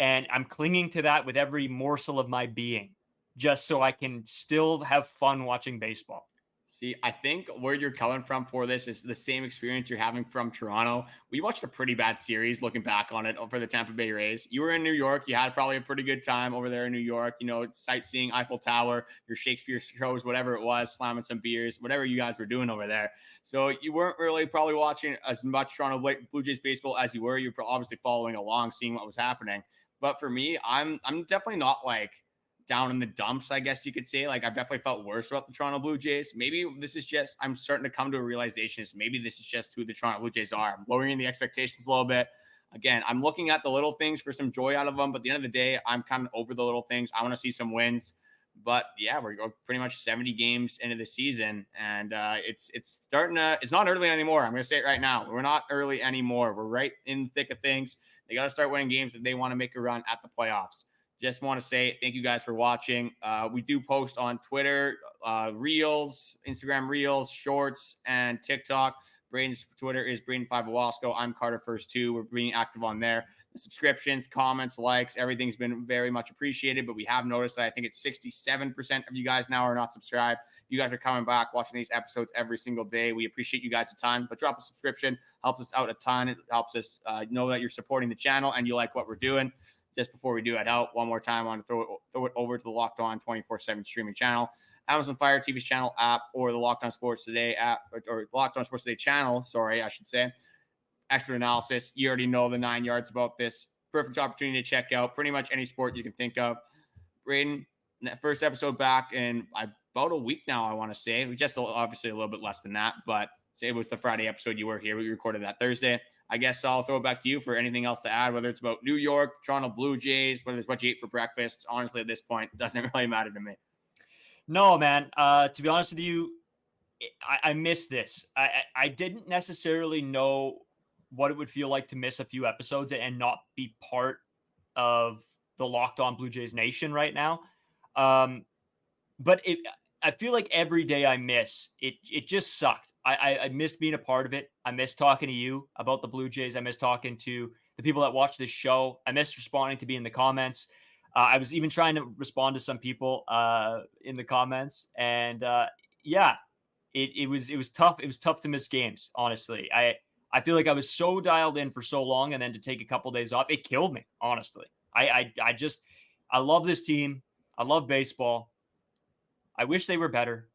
And I'm clinging to that with every morsel of my being, just so I can still have fun watching baseball. See, I think where you're coming from for this is the same experience you're having from Toronto. We watched a pretty bad series looking back on it for the Tampa Bay Rays. You were in New York. You had probably a pretty good time over there in New York, sightseeing Eiffel Tower, your Shakespeare shows, whatever it was, slamming some beers, whatever you guys were doing over there. So you weren't really probably watching as much Toronto Blue Jays baseball as you were. You were obviously following along, seeing what was happening. But for me, I'm definitely not like down in the dumps, I guess you could say. Like, I've definitely felt worse about the Toronto Blue Jays. Maybe this is just, I'm starting to come to a realization is maybe this is just who the Toronto Blue Jays are. I'm lowering the expectations a little bit. Again, I'm looking at the little things for some joy out of them, but at the end of the day, I'm kind of over the little things. I want to see some wins. But yeah, we're pretty much 70 games into the season, and it's starting to, it's not early anymore. I'm going to say it right now. We're not early anymore. We're right in the thick of things. They got to start winning games if they want to make a run at the playoffs. Just want to say thank you guys for watching. We do post on Twitter, Reels, Instagram Reels, Shorts, and TikTok. Brayden's Twitter is Brayden5Owalsko. I'm Carter First 2. We're being active on there. The subscriptions, comments, likes, everything's been very much appreciated. But we have noticed that I think it's 67% of you guys now are not subscribed. You guys are coming back, watching these episodes every single day. We appreciate you guys a ton. But drop a subscription, helps us out a ton. It helps us know that you're supporting the channel and you like what we're doing. Just before we do head out, one more time, I want to throw it over to the Locked On 24/7 streaming channel, Amazon Fire TV's channel app, or the Locked On Sports Today app, or Locked On Sports Today channel. Sorry, I should say. Expert analysis. You already know the 9 yards about this. Perfect opportunity to check out pretty much any sport you can think of. Brayden, first episode back in about a week now, I want to say. We just obviously a little bit less than that, but say it was the Friday episode you were here. We recorded that Thursday. I guess I'll throw it back to you for anything else to add, whether it's about New York, Toronto Blue Jays, whether it's what you ate for breakfast. Honestly, at this point, it doesn't really matter to me. No, man. To be honest with you, I missed this. I didn't necessarily know what it would feel like to miss a few episodes and not be part of the Locked On Blue Jays Nation right now. But I feel like every day I miss it just sucked. I missed being a part of it. I missed talking to you about the Blue Jays. I missed talking to the people that watch this show. I missed responding to be in the comments. I was even trying to respond to some people in the comments, and yeah, it was tough. It was tough to miss games. Honestly, I feel like I was so dialed in for so long, and then to take a couple days off, it killed me. Honestly, I love this team. I love baseball. I wish they were better.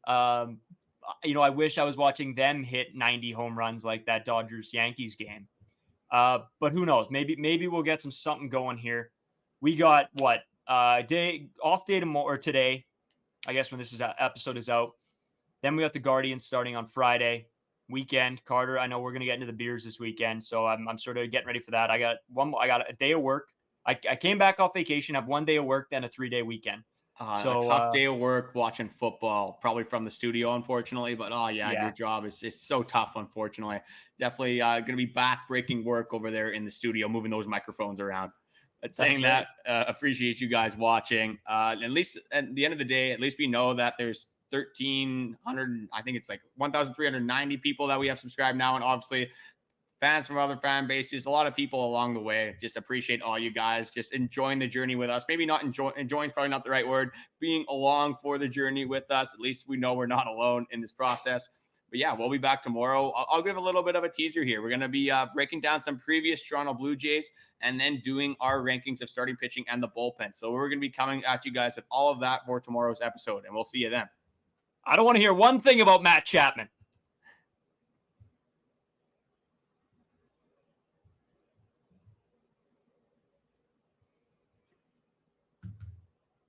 I wish I was watching them hit 90 home runs like that Dodgers-Yankees game. But who knows? Maybe we'll get something going here. We got off day tomorrow or today, I guess when this episode is out. Then we got the Guardians starting on Friday weekend. Carter, I know we're gonna get into the beers this weekend, so I'm sort of getting ready for that. I got a day of work. I came back off vacation, have 1 day of work, then a 3-day weekend. A tough day of work watching football, probably from the studio, unfortunately. But your job is so tough, unfortunately. Definitely going to be back breaking work over there in the studio, moving those microphones around. But saying that, appreciate you guys watching. At least at the end of the day, at least we know that there's 1,300, I think it's like 1,390 people that we have subscribed now. And obviously, fans from other fan bases, a lot of people along the way. Just appreciate all you guys just enjoying the journey with us. Maybe not enjoying is probably not the right word. Being along for the journey with us. At least we know we're not alone in this process. But yeah, we'll be back tomorrow. I'll give a little bit of a teaser here. We're going to be breaking down some previous Toronto Blue Jays and then doing our rankings of starting pitching and the bullpen. So we're going to be coming at you guys with all of that for tomorrow's episode, and we'll see you then. I don't want to hear one thing about Matt Chapman.